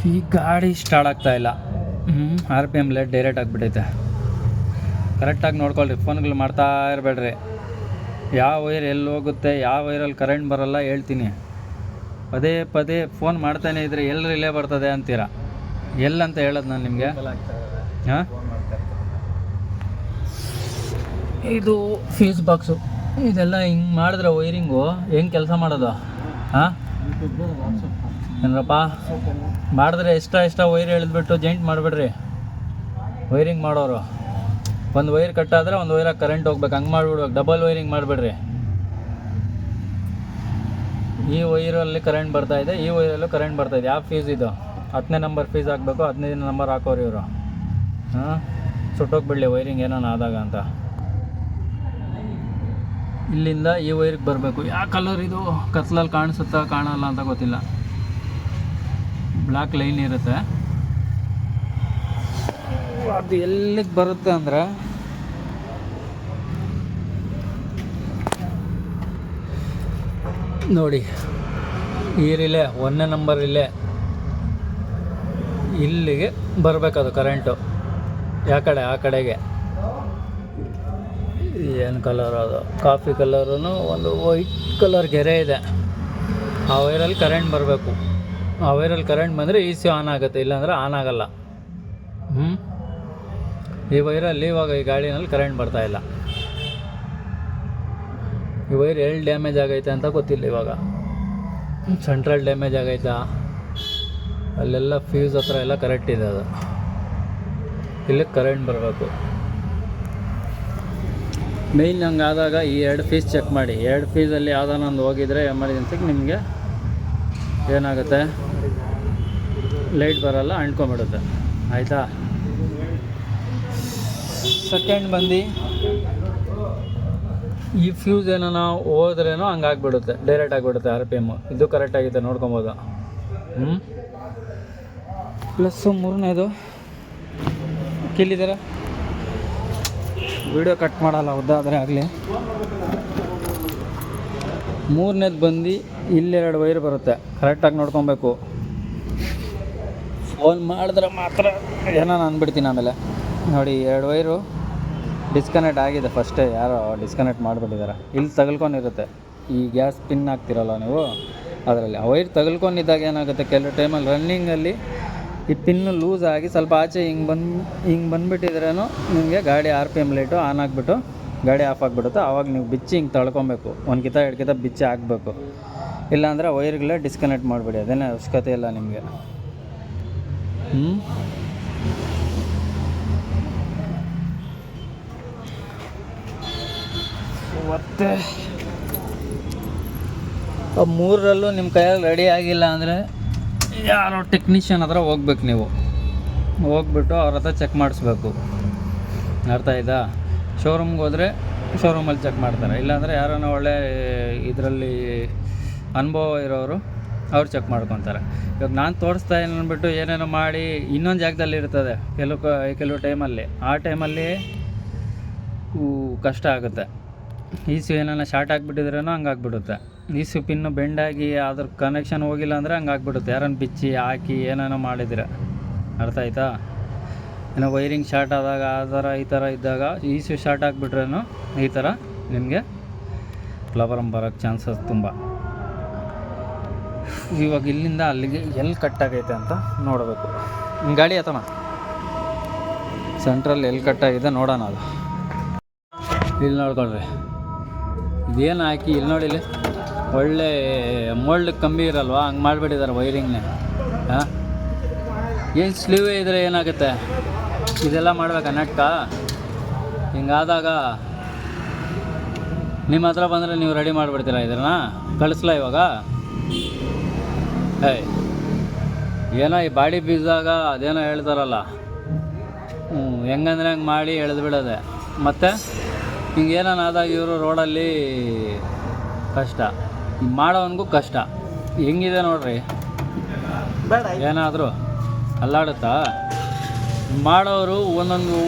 ಈ ಗಾಡಿ ಸ್ಟಾರ್ಟ್ ಆಗ್ತಾಯಿಲ್ಲ. RPM ಲೇಟ್ ಡೈರೆಕ್ಟ್ ಆಗಿಬಿಟ್ಟೈತೆ. ಕರೆಕ್ಟಾಗಿ ನೋಡ್ಕೊಳ್ರಿ, ಫೋನ್ಗಳು ಮಾಡ್ತಾ ಇರಬೇಡ್ರಿ. ಯಾವ ವೈರ್ ಎಲ್ಲಿ ಹೋಗುತ್ತೆ, ಯಾವ ವೈರಲ್ಲಿ ಕರೆಂಟ್ ಬರೋಲ್ಲ ಹೇಳ್ತೀನಿ. ಪದೇ ಪದೇ ಫೋನ್ ಮಾಡ್ತಾನೆ ಇದ್ದರೆ ಎಲ್ಲಿ ರಿಲೇ ಬರ್ತದೆ ಅಂತೀರ. ಎಲ್ಲಂತ ಹೇಳೋದು ನಾನು ನಿಮಗೆ. ಹಾಂ, ಇದು ಫ್ಯೂಸ್ ಬಾಕ್ಸು. ಇದೆಲ್ಲ ಹಿಂಗೆ ಮಾಡಿದ್ರೆ ವೈರಿಂಗು ಹೆಂಗೆ ಕೆಲಸ ಮಾಡೋದು? ಹಾಂ ಏನರಪ್ಪ, ಮಾಡಿದ್ರೆ ಎಷ್ಟ ವೈರ್ ಎಳೆದ್ಬಿಟ್ಟು ಜಾಯಿಂಟ್ ಮಾಡಿಬಿಡ್ರಿ. ವೈರಿಂಗ್ ಮಾಡೋರು ಒಂದು ವೈರ್ ಕಟ್ಟಾದರೆ ಒಂದು ವೈರಾಗಿ ಕರೆಂಟ್ ಹೋಗ್ಬೇಕು, ಹಂಗೆ ಮಾಡಿಬಿಡ್ಬೇಕು. Double wiring ಮಾಡಿಬಿಡ್ರಿ. ಈ ವೈರಲ್ಲಿ ಕರೆಂಟ್ ಬರ್ತಾಯಿದೆ, ಈ ವೈರಲ್ಲೂ ಕರೆಂಟ್ ಬರ್ತಾಯಿದೆ. ಯಾವ ಫೀಸ್ ಇದು? 10ನೇ ನಂಬರ್ ಫೀಸ್ ಹಾಕಬೇಕು. 15ನೇ ನಂಬರ್ ಹಾಕೋರು ಇವರು. ಹಾಂ, ಸುಟ್ಟೋಗ್ಬಿಡಲಿ ವೈರಿಂಗ್ ಏನಾನ ಆದಾಗ ಅಂತ. ಇಲ್ಲಿಂದ ಈ ವೈರ್ಗೆ ಬರಬೇಕು. ಯಾವ ಕಲರ್ ಇದು? ಕತ್ಲಲ್ಲಿ ಕಾಣಿಸುತ್ತಾ ಕಾಣಲ್ಲ ಅಂತ ಗೊತ್ತಿಲ್ಲ. ಬ್ಲ್ಯಾಕ್ ಲೈನ್ ಇರುತ್ತೆ. ಅದು ಎಲ್ಲಿಗೆ ಬರುತ್ತೆ ಅಂದರೆ ನೋಡಿ, ಈ ರಿಲೇ 1ನೇ ನಂಬರ್ ರಿಲೇ ಇಲ್ಲಿಗೆ ಬರಬೇಕದು ಕರೆಂಟು. ಆ ಕಡೆಗೆ ಏನು ಕಲರ್ ಅದು? ಕಾಫಿ ಕಲರೂ ಒಂದು ವೈಟ್ ಕಲರ್ ಗೆರೆ ಇದೆ. ಆ ವೈರಲ್ಲಿ ಕರೆಂಟ್ ಬರಬೇಕು. ಆ ವೈರಲ್ಲಿ ಕರೆಂಟ್ ಬಂದರೆ AC ಆನ್ ಆಗುತ್ತೆ, ಇಲ್ಲಾಂದರೆ ಆನ್ ಆಗಲ್ಲ. ಈ ವೈರಲ್ಲಿ ಇವಾಗ ಈ ಗಾಡಿನಲ್ಲಿ ಕರೆಂಟ್ ಬರ್ತಾಯಿಲ್ಲ. ಈ ವೈರ್ ಎಲ್ಲಿ ಡ್ಯಾಮೇಜ್ ಆಗೈತೆ ಅಂತ ಗೊತ್ತಿಲ್ಲ. ಇವಾಗ ಸೆಂಟ್ರಲ್ ಡ್ಯಾಮೇಜ್ ಆಗೈತಾ, ಅಲ್ಲೆಲ್ಲ ಫ್ಯೂಸ್ ಹತ್ರ ಎಲ್ಲ ಕರೆಕ್ಟ್ ಇದೆ. ಅದು ಇಲ್ಲಿಗೆ ಕರೆಂಟ್ ಬರಬೇಕು. ಮೇಯ್ನ್ ಹಂಗೆ ಆದಾಗ ಈ 2 ಫೀಸ್ ಚೆಕ್ ಮಾಡಿ. 2 ಫೀಸಲ್ಲಿ ಯಾವುದಾನ ಒಂದು ಹೋಗಿದರೆ ಎಮರ್ಜೆನ್ಸಿಗೆ ನಿಮಗೆ ಏನಾಗುತ್ತೆ, ಲೈಟ್ ಬರೋಲ್ಲ, ಅಂಟ್ಕೊಂಬಿಡುತ್ತೆ. ಆಯಿತಾ? ಸೆಕೆಂಡ್ ಬಂದು ಈ ಫ್ಯೂಸ್ ಏನೋ ನಾವು ಹೋದ್ರೇನೋ ಹಂಗೆ ಆಗಿಬಿಡುತ್ತೆ, ಡೈರೆಕ್ಟ್ ಆಗಿಬಿಡುತ್ತೆ RPM. ಇದು ಕರೆಕ್ಟಾಗಿದೆ, ನೋಡ್ಕೊಬೋದು. ಪ್ಲಸ್ಸು 3ನೇದು ಕೇಳಿದ್ದೀರಾ? ವಿಡಿಯೋ ಕಟ್ ಮಾಡಲ್ಲ, ಉದ್ದಾದರೆ ಆಗಲಿ. 3ನೇದು ಬಂದು ಇಲ್ಲೆರಡು ವೈರ್ ಬರುತ್ತೆ, ಕರೆಕ್ಟಾಗಿ ನೋಡ್ಕೊಬೇಕು. ಫೋನ್ ಮಾಡಿದ್ರೆ ಮಾತ್ರ ಏನೋ ಅಂದ್ಬಿಡ್ತೀನಿ ಆಮೇಲೆ. ನೋಡಿ, 2 ವೈರು ಡಿಸ್ಕನೆಕ್ಟ್ ಆಗಿದೆ. ಫಸ್ಟೇ ಯಾರೋ ಡಿಸ್ಕನೆಕ್ಟ್ ಮಾಡಿಬಿಟ್ಟಿದ್ದಾರೆ. ಇಲ್ಲಿ ತಗಲ್ಕೊಂಡಿರುತ್ತೆ. ಈ ಗ್ಯಾಸ್ ಪಿನ್ ಹಾಕ್ತಿರಲ್ಲ ನೀವು, ಅದರಲ್ಲಿ ಆ ವೈರ್ ತಗಲ್ಕೊಂಡಿದ್ದಾಗ ಏನಾಗುತ್ತೆ, ಕೆಲವು ಟೈಮಲ್ಲಿ ರನ್ನಿಂಗಲ್ಲಿ ಈ ಪಿನ್ನು ಲೂಸ್ ಆಗಿ ಸ್ವಲ್ಪ ಆಚೆ ಹಿಂಗೆ ಬಂದುಬಿಟ್ಟಿದ್ರೇನು ನಿಮಗೆ ಗಾಡಿ RPM ಲೈಟು ಆನ್ ಆಗಿಬಿಟ್ಟು ಗಾಡಿ ಆಫ್ ಆಗಿಬಿಡುತ್ತೆ. ಆವಾಗ ನೀವು ಬಿಚ್ಚಿ ಹಿಂಗೆ ತಳ್ಕೊಬೇಕು, 1 ಕಿತ 2 ಕಿತ ಬಿಚ್ಚಿ ಹಾಕಬೇಕು. ಇಲ್ಲಾಂದರೆ ವೈರ್ಗಳೇ ಡಿಸ್ಕನೆಕ್ಟ್ ಮಾಡಿಬಿಡಿ, ಅದೇನೇ ಅವಶ್ಯಕತೆ ಇಲ್ಲ ನಿಮಗೆ. ಮತ್ತು 3ರಲ್ಲೂ ನಿಮ್ಮ ಕೈಯಲ್ಲಿ ರೆಡಿ ಆಗಿಲ್ಲ ಅಂದರೆ ಯಾರೋ ಟೆಕ್ನಿಷಿಯನ್ ಹತ್ರ ಹೋಗ್ಬೇಕು. ನೀವು ಹೋಗ್ಬಿಟ್ಟು ಅವ್ರ ಹತ್ರ ಚೆಕ್ ಮಾಡಿಸ್ಬೇಕು. ಅರ್ಥ ಆಯ್ತಾ? ಶೋರೂಮ್ಗೆ ಹೋದರೆ ಶೋರೂಮಲ್ಲಿ ಚೆಕ್ ಮಾಡ್ತಾರೆ, ಇಲ್ಲಾಂದರೆ ಯಾರನ್ನ ಒಳ್ಳೆ ಇದರಲ್ಲಿ ಅನುಭವ ಇರೋರು ಅವ್ರು ಚೆಕ್ ಮಾಡ್ಕೊತಾರೆ. ಇವಾಗ ನಾನು ತೋರಿಸ್ತಾ ಅಂದ್ಬಿಟ್ಟು ಏನೇನೋ ಮಾಡಿ ಇನ್ನೊಂದು ಜಾಗದಲ್ಲಿ ಇರ್ತದೆ ಕೆಲವು ಟೈಮಲ್ಲಿ. ಆ ಟೈಮಲ್ಲಿ ಕಷ್ಟ ಆಗುತ್ತೆ. ECU ಏನಾನ ಶಾರ್ಟ್ ಆಗಿಬಿಟ್ಟಿದ್ರೇನೋ ಹಂಗೆ ಆಗಿಬಿಡುತ್ತೆ. ECU ಪಿನ್ನು ಬೆಂಡಾಗಿ ಅದ್ರ ಕನೆಕ್ಷನ್ ಹೋಗಿಲ್ಲ ಅಂದರೆ ಹಂಗೆ ಆಗಿಬಿಡುತ್ತೆ. ಯಾರನ್ನು ಬಿಚ್ಚಿ ಹಾಕಿ ಏನೇನೋ ಮಾಡಿದ್ರೆ. ಅರ್ಥ ಆಯ್ತಾ? ಏನೋ ವೈರಿಂಗ್ ಶಾರ್ಟ್ ಆದಾಗ ಈ ಥರ ಇದ್ದಾಗ ECU ಶಾರ್ಟ್ ಆಗಿಬಿಟ್ರೇನು ಈ ಥರ ನಿಮಗೆ ಪ್ರಾಬ್ಲಮ್ ಬರೋಕ್ಕೆ ಚಾನ್ಸಸ್ ತುಂಬ. ಇವಾಗ ಇಲ್ಲಿಂದ ಅಲ್ಲಿಗೆ ಎಲ್ಲಿ ಕಟ್ಟಾಗೈತೆ ಅಂತ ನೋಡಬೇಕು. ಗಾಡಿ ಆತಮ್ಮ ಸೆಂಟ್ರಲ್ಲಿ ಎಲ್ಲಿ ಕಟ್ಟಾಗಿದೆ ನೋಡೋಣ. ಅದು ಇಲ್ಲಿ ನೋಡ್ಕೊಳ್ರಿ, ಇದೇನು ಹಾಕಿ ಇಲ್ಲಿ ನೋಡಿಲಿ, ಒಳ್ಳೆ ಮೋಲ್ಡ್ ಕಂಬಿ ಇರಲ್ವಾ, ಹಂಗೆ ಮಾಡಿಬಿಟ್ಟಿದ್ದಾರೆ ವೈರಿಂಗ್ನೇ. ಹಾಂ, ಏನು ಸ್ಲೀವ್ ಇದ್ದರೆ ಏನಾಗುತ್ತೆ, ಇದೆಲ್ಲ ಮಾಡ್ಬೇಕಾ ನಟ್ಕ? ಹಿಂಗಾದಾಗ ನಿಮ್ಮ ಹತ್ರ ಬಂದರೆ ನೀವು ರೆಡಿ ಮಾಡಿಬಿಡ್ತೀರಾ ಇದನ್ನ? ಕಳಿಸ್ಲಾ ಇವಾಗ? ಏನೋ ಈ ಬಾಡಿ ಬೀಸಾಗ ಅದೇನೋ ಹೇಳ್ತಾರಲ್ಲ, ಹೆಂಗಂದ್ರೆ ಹಂಗೆ ಮಾಡಿ ಎಳೆದು ಬಿಡೋದೆ. ಮತ್ತು ಹಿಂಗೇನಾನ ಆದಾಗ ಇವರು ರೋಡಲ್ಲಿ ಕಷ್ಟ, ಮಾಡೋವನಿಗೂ ಕಷ್ಟ. ಹೆಂಗಿದೆ ನೋಡ್ರಿ, ಏನಾದರೂ ಅಲ್ಲಾಡುತ್ತಾ? ಮಾಡೋರು ಒಂದೊಂದು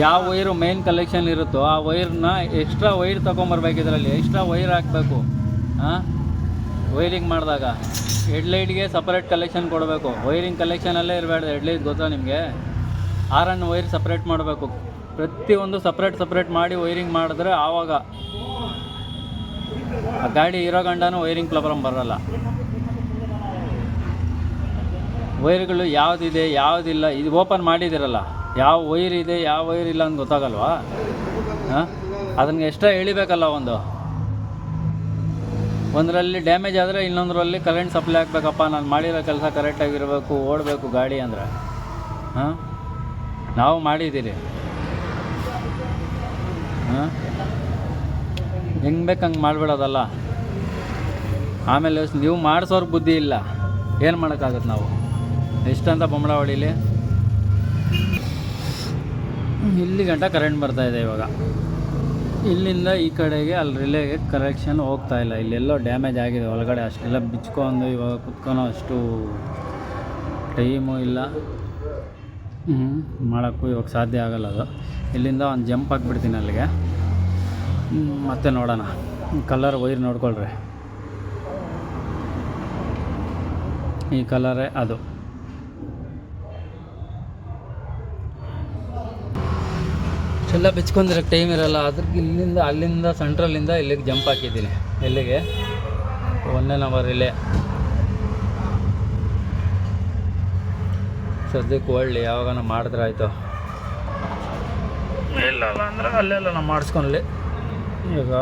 ಯಾವ ವೈರು ಮೇನ್ ಕಲೆಕ್ಷನ್ ಇರುತ್ತೋ ಆ ವೈರ್ನ ಎಕ್ಸ್ಟ್ರಾ ವೈರ್ ತೊಗೊಂಬರ್ಬೇಕು. ಇದರಲ್ಲಿ ಎಕ್ಸ್ಟ್ರಾ ವೈರ್ ಹಾಕಬೇಕು. ಹಾಂ, ವೈರಿಂಗ್ ಮಾಡಿದಾಗ ಹೆಡ್ಲೈಟ್ಗೆ ಸಪ್ರೇಟ್ ಕಲೆಕ್ಷನ್ ಕೊಡಬೇಕು. ವೈರಿಂಗ್ ಕಲೆಕ್ಷನಲ್ಲೇ ಇರಬೇಡ. ಹೆಡ್ಲೈಟ್ ಗೊತ್ತಾ ನಿಮಗೆ? ಆರನ್ನು ವೈರ್ ಸಪ್ರೇಟ್ ಮಾಡಬೇಕು. ಪ್ರತಿಯೊಂದು ಸಪ್ರೇಟ್ ಮಾಡಿ ವೈರಿಂಗ್ ಮಾಡಿದ್ರೆ ಆವಾಗ ಆ ಗಾಡಿ ಇರೋ ಗಂಡನೂ ವೈರಿಂಗ್ ಪ್ರಾಬ್ಲಮ್ ಬರೋಲ್ಲ. ವೈರ್ಗಳು ಯಾವುದಿದೆ ಯಾವುದಿಲ್ಲ ಇದು ಓಪನ್ ಮಾಡಿದಿರಲ್ಲ, ಯಾವ ವೈರ್ ಇದೆ ಯಾವ ವೈರ್ ಇಲ್ಲ ಅಂತ ಗೊತ್ತಾಗಲ್ವಾ? ಹಾಂ, ಅದನ್ನು ಎಕ್ಸ್ಟ್ರಾ ಎಳಿಬೇಕಲ್ಲ. ಒಂದರಲ್ಲಿ ಡ್ಯಾಮೇಜ್ ಆದರೆ ಇನ್ನೊಂದರಲ್ಲಿ ಕರೆಂಟ್ ಸಪ್ಲೈ ಆಗಬೇಕಪ್ಪ. ನಾನು ಮಾಡಿರೋ ಕೆಲಸ ಕರೆಕ್ಟಾಗಿರಬೇಕು, ಓಡಬೇಕು ಗಾಡಿ ಅಂದರೆ. ಹಾಂ, ನಾವು ಮಾಡಿದ್ದೀರಿ. ಹಾಂ, ಹೆಂಗೆ ಬೇಕು ಹಂಗೆ ಮಾಡಿಬಿಡೋದಲ್ಲ. ಆಮೇಲೆ ನೀವು ಮಾಡಿಸೋರ್ಗೆ ಬುದ್ಧಿ ಇಲ್ಲ, ಏನು ಮಾಡೋಕ್ಕಾಗತ್ತೆ ನಾವು? ಎಷ್ಟಂತ ಬೊಂಬಳ ಹೊಡೀಲಿ. ಇಲ್ಲಿ ಗಂಟ ಕರೆಂಟ್ ಬರ್ತಾಯಿದೆ ಇವಾಗ. ಇಲ್ಲಿಂದ ಈ ಕಡೆಗೆ ಅಲ್ಲಿ ರಿಲೇಗೆ ಕರೆಕ್ಷನ್ ಹೋಗ್ತಾಯಿಲ್ಲ. ಇಲ್ಲೆಲ್ಲೋ ಡ್ಯಾಮೇಜ್ ಆಗಿದೆ ಒಳಗಡೆ. ಅಷ್ಟೆಲ್ಲ ಬಿಚ್ಕೊಂಡು ಇವಾಗ ಕುತ್ಕೊಳೋ ಅಷ್ಟು ಟೈಮು ಇಲ್ಲ. ಮಾಡೋಕ್ಕೂ ಇವಾಗ ಸಾಧ್ಯ ಆಗಲ್ಲ ಅದು. ಇಲ್ಲಿಂದ ಒಂದು ಜಂಪ್ ಹಾಕ್ಬಿಡ್ತೀನಿ ಅಲ್ಲಿಗೆ. ಮತ್ತೆ ನೋಡೋಣ. ಕಲರ್ ವೈರ್ ನೋಡ್ಕೊಳ್ರಿ, ಈ ಕಲರೇ ಅದು. ಎಲ್ಲ ಬಿಚ್ಕೊಂಡಿರೋಕ್ಕೆ ಟೈಮ್ ಇರೋಲ್ಲ. ಅದಕ್ಕೆ ಇಲ್ಲಿಂದ ಅಲ್ಲಿಂದ ಸೆಂಟ್ರಲ್ಲಿಂದ ಇಲ್ಲಿಗೆ ಜಂಪ್ ಹಾಕಿದ್ದೀನಿ. ಎಲ್ಲಿಗೆ? 1ನೇ ನಂಬರ್ ಇಲ್ಲೇ. ಸದ್ಯಕ್ಕೆ ಒಳ್ಳೆ ಯಾವಾಗ ಮಾಡಿದ್ರೆ ಆಯಿತು. ಇಲ್ಲ ಅಂದರೆ ಅಲ್ಲೆಲ್ಲ ನಾವು ಮಾಡಿಸ್ಕೊಳ್ಳಿ. ಈಗ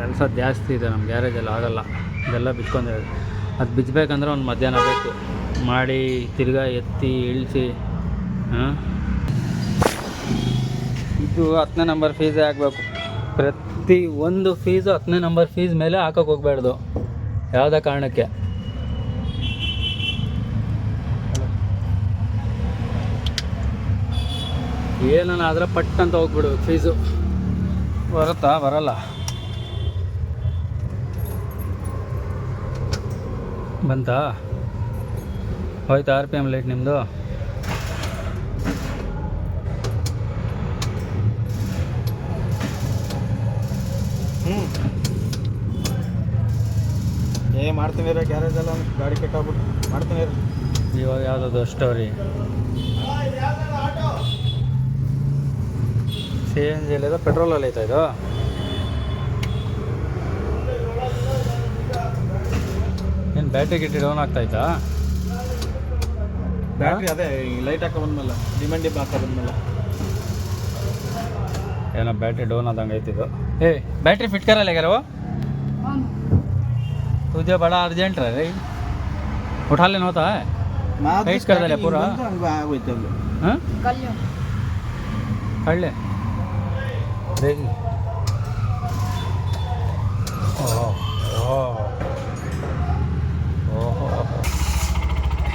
ಕೆಲಸ ಜಾಸ್ತಿ ಇದೆ ನಮ್ಮ ಗ್ಯಾರೇಜಲ್ಲಿ, ಆಗೋಲ್ಲ. ಇದೆಲ್ಲ ಬಿಚ್ಕೊಂಡಿರೋದು. ಅದು ಬಿಚ್ಚಬೇಕಂದ್ರೆ ಒಂದು ಮಧ್ಯಾಹ್ನ ಬೇಕು. ಮಾಡಿ ತಿರ್ಗಾ ಎತ್ತಿ ಇಳಿಸಿ. ಹಾಂ, ಇದು 10ನೇ ನಂಬರ್ ಫೀಸೇ ಆಗಬೇಕು. ಪ್ರತಿ ಒಂದು ಫೀಸು 10ನೇ ನಂಬರ್ ಫೀಸ್ ಮೇಲೆ ಹಾಕೋಕೆ ಹೋಗಬಾರ್ದು ಯಾವುದೇ ಕಾರಣಕ್ಕೆ. ಏನನ್ನಾದರೆ ಪಟ್ ಅಂತ ಹೋಗ್ಬಿಡ್ಬೇಕು ಫೀಸು. ಬರುತ್ತಾ? ಬರಲ್ಲ. ಬಂತಾ? ಹೋಯ್ತಾ RPM ಲೈಟ್ ನಿಮ್ಮದು? ಮಾಡ್ತೀನಿ ರೀ. ಗ್ಯಾರೇಜೆಲ್ಲ ಗಾಡಿ ಕೆಟ್ಟಾಗ್ಬಿಟ್ಟು ಮಾಡ್ತೀನಿ ರೀ. ಇವಾಗ ಯಾವುದದು ಸ್ಟೋರಿ? CNG ಅಲ್ಲಿದೆ, ಪೆಟ್ರೋಲಲ್ಲಿ ಐತಾ ಇದು? ಏನು ಬ್ಯಾಟ್ರಿ ಗಿಟ್ಟಿ ಡೌನ್ ಆಗ್ತಾಯ್ತಾ? ಬ್ಯಾಟ್ರಿ ಅದೇ ಲೈಟ್ ಹಾಕೋ ಬಂದ್ಮೇಲೆ, ಡಿಮ್ಯಾಂಡ್ ಡಿಪ್ ಹಾಕೋ ಬಂದ್ಮೇಲೆ ಏನೋ ಬ್ಯಾಟ್ರಿ ಡೌನ್ ಆದಂಗೆ ಐತಿದ್ದು. बैटरी फिट करा लेगा वो? तुझे बड़ा अर्जेंट है रे, उठा लेना होता है। फिक्स कर दे पूरा। हाँ कर ले देखी।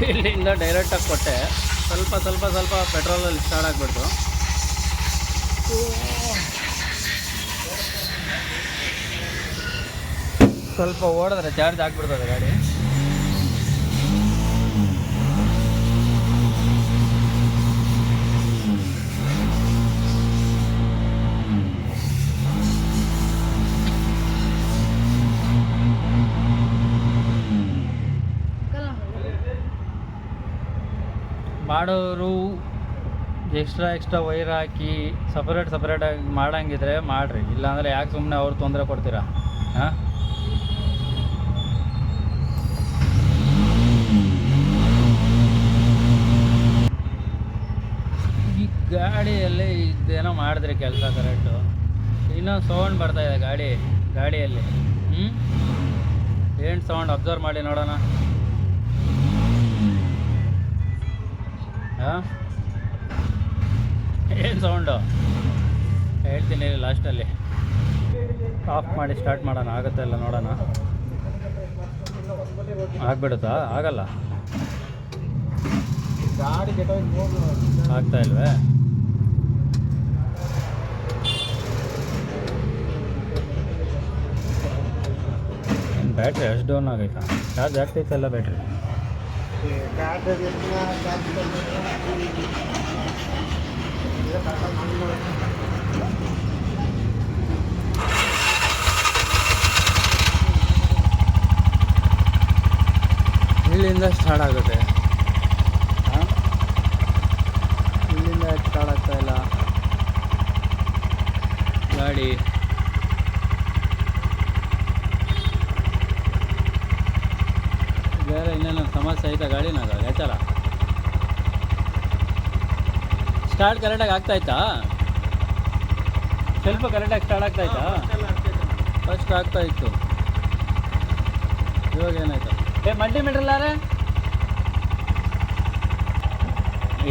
ಇಲ್ಲಿಂದ ಡೈರೆಕ್ಟಾಗಿ ಕೊಟ್ಟೆ, ಸ್ವಲ್ಪ ಸ್ವಲ್ಪ ಸ್ವಲ್ಪ ಪೆಟ್ರೋಲಲ್ಲಿ ಸ್ಟಾರ್ಟ್ ಆಗಿಬಿಡ್ತು. ಸ್ವಲ್ಪ ಓಡಿದ್ರೆ ಚಾರ್ಜ್ ಆಗಿಬಿಡ್ತದೆ ಗಾಡಿ. ಮಾಡೋರು ಎಕ್ಸ್ಟ್ರಾ ವೈರ್ ಹಾಕಿ ಸಪ್ರೇಟಾಗಿ ಮಾಡಂಗಿದ್ರೆ ಮಾಡಿರಿ, ಇಲ್ಲಾಂದರೆ ಯಾಕೆ ಸುಮ್ಮನೆ ಅವ್ರು ತೊಂದರೆ ಕೊಡ್ತೀರಾ? ಹಾಂ, ಈ ಗಾಡಿಯಲ್ಲಿ ಇದೇನೋ ಮಾಡಿದ್ರಿ ಕೆಲಸ ಕರೆಕ್ಟು. ಇನ್ನೊಂದು ಸೌಂಡ್ ಬರ್ತಾಯಿದೆ ಗಾಡಿಯಲ್ಲಿ. ಏನು ಸೌಂಡ್ ಅಬ್ಸರ್ವ್ ಮಾಡಿ ನೋಡೋಣ. ಹಾಂ, ಏನು ಸೌಂಡು ಹೇಳ್ತೀನಿ ಲಾಸ್ಟಲ್ಲಿ. ಆಫ್ ಮಾಡಿ ಸ್ಟಾರ್ಟ್ ಮಾಡೋಣ, ಆಗುತ್ತೆ ಇಲ್ಲ ನೋಡೋಣ. ಆಗ್ಬಿಡುತ್ತಾ? ಆಗಲ್ಲ, ಆಗ್ತಾ ಇಲ್ವೇ? ಏನು ಬ್ಯಾಟ್ರಿ ಅಷ್ಟು ಡೌನ್ ಆಗೈತಾ? ಚಾರ್ಜ್ ಆಗ್ತೈತಲ್ಲ ಬ್ಯಾಟ್ರಿ? ಇಲ್ಲಿಂದ ಸ್ಟಾರ್ಟ್ ಆಗುತ್ತೆ. ಇಲ್ಲಿಂದ ಸ್ಟಾರ್ಟ್ ಆಗ್ತಾ ಇಲ್ಲ ಗಾಡಿ. ಬೇರೆ ಇನ್ನೇನು ಸಮಸ್ಯೆ ಐತಾ ಗಾಡಿನಾಗ? ಲೆಕ್ಕಾರ ಸ್ಟಾರ್ಟ್ ಕರೆಕ್ಟಾಗಿ ಆಗ್ತಾಯಿತ್ತಾ? ಸ್ವಲ್ಪ ಕರೆಕ್ಟಾಗಿ ಸ್ಟಾರ್ಟ್ ಆಗ್ತಾಯಿತ್ತಾ? ಫಸ್ಟ್ ಆಗ್ತಾಯಿತ್ತು, ಇವಾಗ ಏನಾಯ್ತು? ಮಲ್ಟಿಮೀಟ್ರಲ್ಲಾರೆ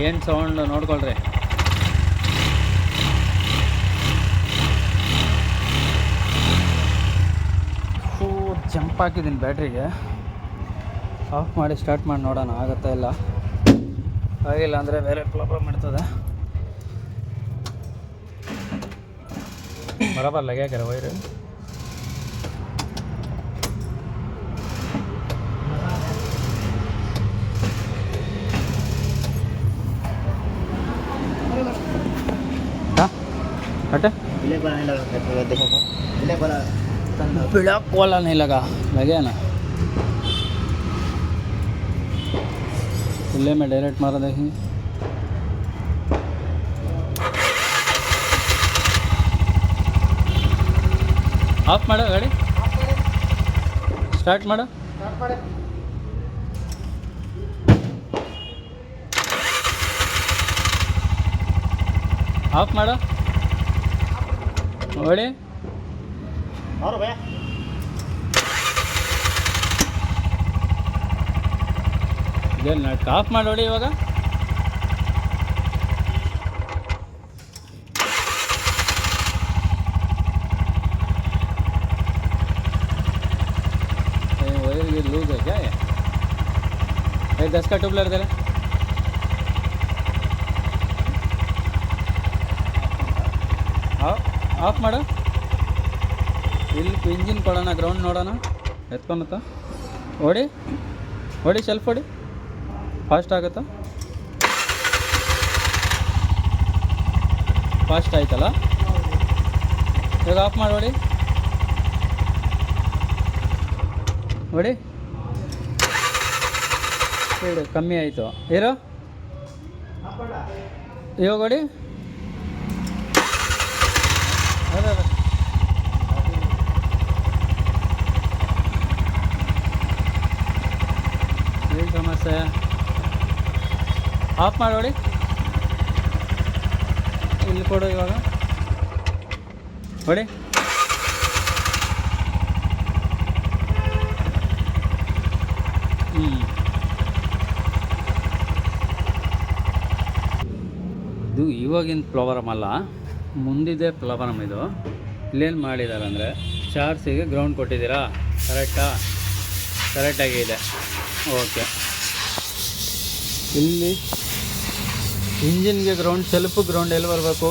ಏನು ಸೌಂಡ್ ನೋಡ್ಕೊಳ್ರಿ. ಜಂಪ್ ಹಾಕಿದ್ದೀನಿ ಬ್ಯಾಟ್ರಿಗೆ. ಆಫ್ ಮಾಡಿ ಸ್ಟಾರ್ಟ್ ಮಾಡಿ ನೋಡೋಣ ಆಗುತ್ತಾ ಇಲ್ಲ. ಆಗಿಲ್ಲ ಅಂದರೆ ಬೇರೆ ಪ್ರಾಬ್ಲಮ್ ಇರ್ತದೆ. ಬರಬರ್ ಲಗ್ಯಾಕ್ಯಾರ ವೈರು. हटे बिड़क वाला नहीं लगा, लगे ना खुले में डायरेक्ट मारा देखेंगे. ಆಫ್ ಮಾಡು ಗಾಡಿ, ಸ್ಟಾರ್ಟ್ ಮಾಡು. ಆಫ್ ಮಾಡು ನೋಡಿ. ಇದೇನು ನಾಟಕ? ಆಫ್ ಮಾಡಿ ನೋಡಿ ಇವಾಗ. वायर ये लूज है क्या? ये 10 का ट्यूबलर दे रहे. ಆಫ್ ಮಾಡು. ಇಲ್ಲಿ ಇಂಜಿನ್ ಕೊಡೋಣ, ಗ್ರೌಂಡ್ ನೋಡೋಣ. ಎತ್ಕೊಂಬತ್ತಾ ಹೊಡಿ ಹೊಡಿ, ಸೆಲ್ಫ್ ಹೊಡಿ, ಫಾಸ್ಟ್ ಆಗುತ್ತಾ? ಫಾಸ್ಟ್ ಆಯ್ತಲ್ಲ. ಇವಾಗ ಆಫ್ ಮಾಡಿ ಹೊಡಿ ಹೊಡಿ. ಹೇಳಿ ಕಮ್ಮಿ ಆಯಿತು ಇರೋ. ಇವಾಗ ಹೊಡಿ. ಅದೇ ಏನು ಸಮಸ್ಯೆ? ಆಫ್ ಮಾಡಿ ಹೊಡಿ. ಇಲ್ಲಿ ಕೊಡು ಇವಾಗ ಹೊಡಿ. ಇದು ಇವಾಗಿನ ಪ್ರಾಬ್ಲಮ್ ಅಲ್ಲ, ಮುಂದಿದೆ ಪ್ರಾಬ್ಲಮ್ ಇದು. ಇಲ್ಲೇನು ಮಾಡಿದ್ದಾರೆ ಅಂದರೆ ಚಾರ್ಜಿಗೆ ಗ್ರೌಂಡ್ ಕೊಟ್ಟಿದ್ದೀರಾ, ಕರೆಕ್ಟಾಗಿ ಇದೆ. ಓಕೆ, ಇಲ್ಲಿ ಇಂಜಿನ್ಗೆ ಗ್ರೌಂಡ್, ಸೆಲ್ಫ್ ಗ್ರೌಂಡ್ ಎಲ್ಲಿ ಬರಬೇಕು?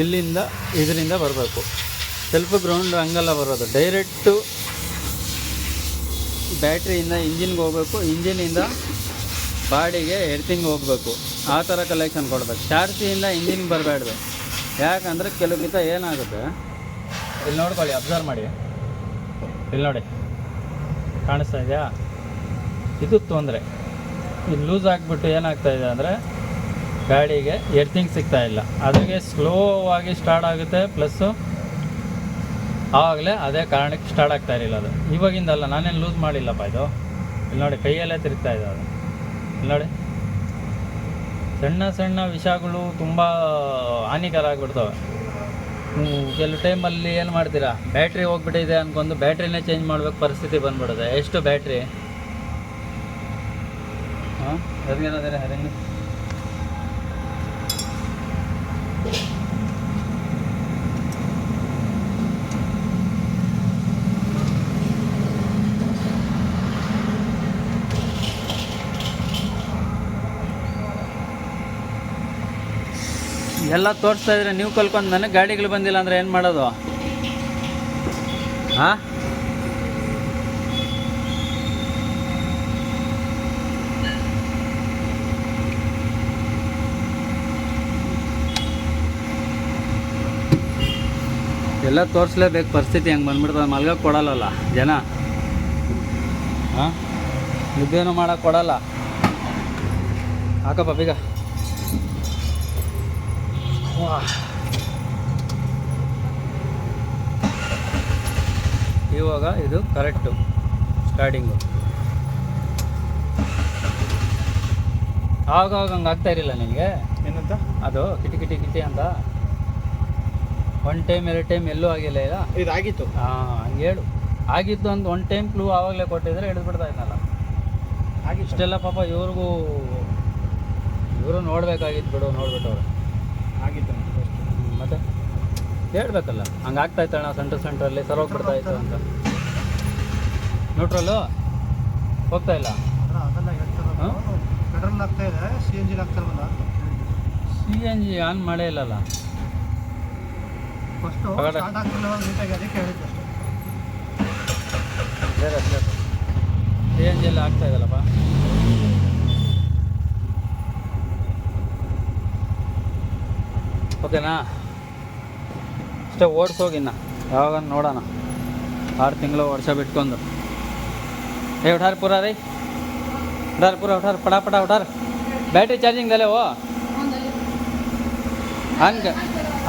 ಇಲ್ಲಿಂದ ಇದರಿಂದ ಬರಬೇಕು. ಸೆಲ್ಫ್ ಗ್ರೌಂಡ್ ಹಂಗಲ್ಲ ಬರೋದು, ಡೈರೆಕ್ಟು ಬ್ಯಾಟ್ರಿಯಿಂದ ಇಂಜಿನ್ಗೆ ಹೋಗಬೇಕು, ಇಂಜಿನಿಂದ ಬಾಡಿಗೆ ಎರ್ತಿಂಗ್ ಹೋಗಬೇಕು. ಆ ಥರ ಕಲೆಕ್ಷನ್ ಕೊಡಬೇಕು. ಚಾರ್ಜಿಯಿಂದ ಇಂಜಿನ್ಗೆ ಬರಬೇಡ್ದು. ಯಾಕಂದರೆ ಕೆಲವ್ಕಿಂತ ಏನಾಗುತ್ತೆ, ಇಲ್ಲಿ ನೋಡ್ಕೊಳ್ಳಿ, ಅಬ್ಸರ್ವ್ ಮಾಡಿ, ಇಲ್ಲಿ ನೋಡಿ ಕಾಣಿಸ್ತಾ ಇದೆಯಾ? ಇದು ತೊಂದರೆ. ಇದು ಲೂಸ್ ಆಗಿಬಿಟ್ಟು ಏನಾಗ್ತಾಯಿದೆ ಅಂದರೆ ಗಾಡಿಗೆ ಎರ್ತಿಂಗ್ ಸಿಗ್ತಾಯಿಲ್ಲ. ಅದ್ರಿಗೆ ಸ್ಲೋ ಆಗಿ ಸ್ಟಾರ್ಟ್ ಆಗುತ್ತೆ, ಪ್ಲಸ್ಸು ಆವಾಗಲೇ ಅದೇ ಕಾರಣಕ್ಕೆ ಸ್ಟಾರ್ಟ್ ಆಗ್ತಾ ಇರಲಿಲ್ಲ. ಅದು ಇವಾಗಿಂದಲ್ಲ, ನಾನೇನು ಲೂಸ್ ಮಾಡಿಲ್ಲಪ್ಪ. ಇದು ಇಲ್ಲಿ ನೋಡಿ, ಕೈಯಲ್ಲೇ ತಿರುಗ್ತಾ ಇದೆ ಅದು. ಇಲ್ಲಿ ನೋಡಿ, ಸಣ್ಣ ಸಣ್ಣ ವಿಷಯಗಳು ತುಂಬ ಹಾನಿಕರ ಆಗಿಬಿಡ್ತವೆ. ಕೆಲವು ಟೈಮಲ್ಲಿ ಏನು ಮಾಡ್ತೀರಾ, ಬ್ಯಾಟ್ರಿ ಹೋಗ್ಬಿಟ್ಟಿದೆ ಅಂದ್ಕೊಂಡು ಬ್ಯಾಟ್ರಿನೇ ಚೇಂಜ್ ಮಾಡಬೇಕು ಪರಿಸ್ಥಿತಿ ಬಂದ್ಬಿಡುತ್ತೆ. ಎಷ್ಟು ಬ್ಯಾಟ್ರಿ? ಹಾಂ, ಹರಿಗೇನಾದರೆ ಹರಿಂಗ್ ಎಲ್ಲ ತೋರಿಸ್ತಾ ಇದ್ರೆ ನೀವು ಕಲ್ಕೊಂಡು ನನಗೆ ಗಾಡಿಗಳು ಬಂದಿಲ್ಲ ಅಂದರೆ ಏನು ಮಾಡೋದು? ಹಾಂ, ಎಲ್ಲ ತೋರಿಸ್ಲೇಬೇಕು. ಪರಿಸ್ಥಿತಿ ಹೆಂಗೆ ಬಂದ್ಬಿಡ್ತದೆ, ಮಲ್ಗಕ್ಕೆ ಕೊಡಲ್ಲಲ್ಲ ಜನ. ಹಾಂ, ಇದೇನು ಮಾಡೋಕ್ಕೆ ಕೊಡಲ್ಲ. ಹಾಕಪ್ಪ ಬೇಗ. ಇವಾಗ ಇದು ಕರೆಕ್ಟು ಸ್ಟಾರ್ಟಿಂಗು. ಆವಾಗ ಹಂಗೆ ಆಗ್ತಾ ಇರಲಿಲ್ಲ ನಿನಗೆ ಏನಂತ? ಅದು ಕಿಟಿ ಕಿಟಿ ಕಿಟಿ ಅಂತ 1 ಟೈಮ್ 2 ಟೈಮ್ ಎಲ್ಲೂ ಆಗಿಲ್ಲ ಈಗ. ಇದಾಗಿತ್ತು. ಹಾಂ ಹಂಗೆ ಹೇಳು. ಆಗಿತ್ತು ಅಂತ 1 ಟೈಮ್ ಕ್ಲೂ ಆವಾಗಲೇ ಕೊಟ್ಟಿದ್ರೆ ಹಿಡಿದು ಬಿಡ್ತಾ ಇದ್ನಲ್ಲ. ಆಗಿತ್ತು. ಇಷ್ಟೆಲ್ಲ ಪಾಪ ಇವರು ನೋಡ್ಬೇಕಾಗಿತ್ತು ಬಿಡು, ನೋಡ್ಬಿಟ್ಟವ್ರು. ಆಗಿತ್ತು ಮತ್ತೆ ಹೇಳ್ಬೇಕಲ್ಲ ಹಂಗೆ ಆಗ್ತಾ ಇತ್ತಣ್ಣ ಸೆಂಟ್ರಲ್ಲಿ ಸರ್ ಹೋಗ್ಬಿಡ್ತಾ ಇತ್ತು ಅಂತ. ನ್ಯೂಟ್ರಲ್ಲು ಹೋಗ್ತಾ ಇಲ್ಲ. ಅದೆಲ್ಲ ಹೇಳ್ತಾರೆ. ಪೆಟ್ರೋಲ್ ಆಗ್ತಾ ಇದೆ, CNG ಆಗ್ತಾ ಇಲ್ವಲ್ಲ. CNG ಆನ್ ಮಾಡೇ ಇಲ್ಲಲ್ಲ. ಫಸ್ಟು ಹಾಗಾದ್ರೆ ಸ್ಟಾರ್ಟ್ ಆಗ್ತಿಲ್ಲ ನೀಟಾಗಿ, ಅದಕ್ಕೆ ಹೇಳಿದ್ದು ಅಷ್ಟೇ. ಬೇರೆ CNG ಎಲ್ಲ ಆಗ್ತಾ ಇದೆಯಲ್ಲಪ್ಪ. ಓಕೆನಾ? ಅಷ್ಟೇ ಓಡಿಸೋಗಿನ್ನ ಯಾವಾಗ ನೋಡೋಣ. 6 ತಿಂಗಳು ವರ್ಷ ಬಿಟ್ಕೊಂಡು उठार पूरा रे, उठार पूरा, उठार फटाफटा उठार. बैटरी चार्जिंग दले वो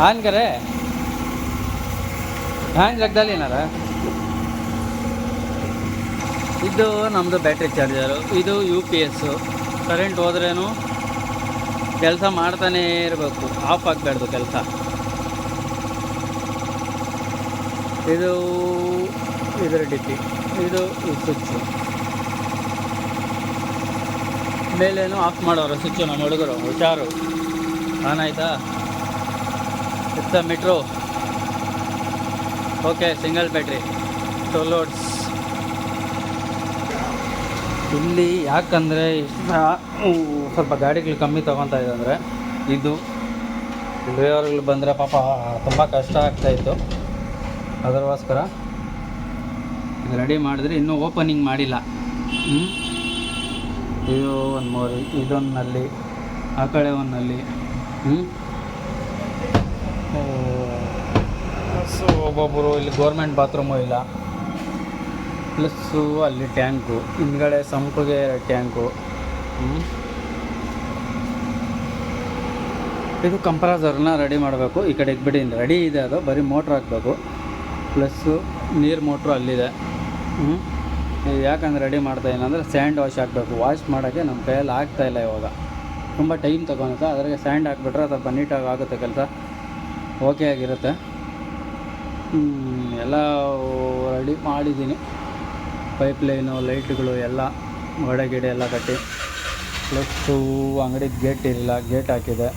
ಆನ್ करे ಹ್ಯಾಂಗ್ ಜಗದಲ್ಲಿ ಏನಾರ. ಇದು ನಮ್ಮದು ಬ್ಯಾಟ್ರಿ ಚಾರ್ಜರು. ಇದು UPS. ಕರೆಂಟ್ ಹೋದ್ರೇನು ಕೆಲಸ ಮಾಡ್ತಾನೇ ಇರಬೇಕು, ಆಫ್ ಆಗಬಾರ್ದು ಕೆಲಸ. ಇದು ಇದರ DP, ಇದು ಸ್ವಿಚ್ಚು. ಮೇಲೇನು ಆಫ್ ಮಾಡೋರು ಸ್ವಿಚ್ಚು ನಮ್ಮ ಹುಡುಗರು ಹುಷಾರು. ಆನ್ ಆಯಿತಾ? It's a metro. Okay, single battery 12 loads. ಇಲ್ಲಿ ಯಾಕಂದರೆ ಸ್ವಲ್ಪ ಗಾಡಿಗಳು ಕಮ್ಮಿ ತೊಗೊತಾ ಇದೆ ಅಂದರೆ ಇದು ಡ್ರೈವರ್ಗಳು ಬಂದರೆ ಪಾಪ ತುಂಬ ಕಷ್ಟ ಆಗ್ತಾಯಿತ್ತು. ಅದಕ್ಕೋಸ್ಕರ ಇದು ರೆಡಿ ಮಾಡಿದ್ರೆ ಇನ್ನೂ ಓಪನಿಂಗ್ ಮಾಡಿಲ್ಲ. ಇದು ಒಂದು ಮೋರಿ, ಇದೊಂದಲ್ಲಿ, ಆ ಕಡೆ ಒಂದಲ್ಲಿ. ಸೊ ಒಬ್ಬೊಬ್ಬರು ಇಲ್ಲಿ ಗೋರ್ಮೆಂಟ್ ಬಾತ್ರೂಮು ಇಲ್ಲ, ಪ್ಲಸ್ಸು ಅಲ್ಲಿ ಟ್ಯಾಂಕು, ಹಿಂದ್ಗಡೆ ಸಂಪಿಗೆ ಟ್ಯಾಂಕು. ಇದು ಕಂಪ್ರೆಸರ್ನ ರೆಡಿ ಮಾಡಬೇಕು. ಈ ಕಡೆ ಬಿಡಿ ರೆಡಿ ಇದೆ, ಅದು ಬರೀ ಮೋಟ್ರ್ ಹಾಕಬೇಕು. ಪ್ಲಸ್ಸು ನೀರು ಮೋಟ್ರು ಅಲ್ಲಿದೆ. ಯಾಕಂದ್ರೆ ರೆಡಿ ಮಾಡ್ತಾ ಏನಂದರೆ ಸ್ಯಾಂಡ್ ವಾಶ್ ಹಾಕಬೇಕು. ವಾಶ್ ಮಾಡೋಕ್ಕೆ ನಮ್ಮ ಕೈಯಲ್ಲಿ ಆಗ್ತಾಯಿಲ್ಲ ಇವಾಗ, ತುಂಬ ಟೈಮ್ ತೊಗೊಳುತ್ತೆ. ಅದ್ರಾಗೆ ಸ್ಯಾಂಡ್ ಹಾಕ್ಬಿಟ್ರೆ ಸ್ವಲ್ಪ ನೀಟಾಗಿ ಆಗುತ್ತೆ ಕೆಲಸ, ಓಕೆ ಆಗಿರುತ್ತೆ. ಎಲ್ಲ ರೆಡಿ ಮಾಡಿದ್ದೀನಿ. ಪೈಪ್ಲೈನು, ಲೈಟ್ಗಳು ಎಲ್ಲ ಗೋಡೆ ಗಿಡ ಎಲ್ಲ ಕಟ್ಟಿ, ಪ್ಲಸ್ಸು ಅಂಗಡಿ ಗೇಟ್ ಇರಲಿಲ್ಲ, ಗೇಟ್ ಹಾಕಿದೆ.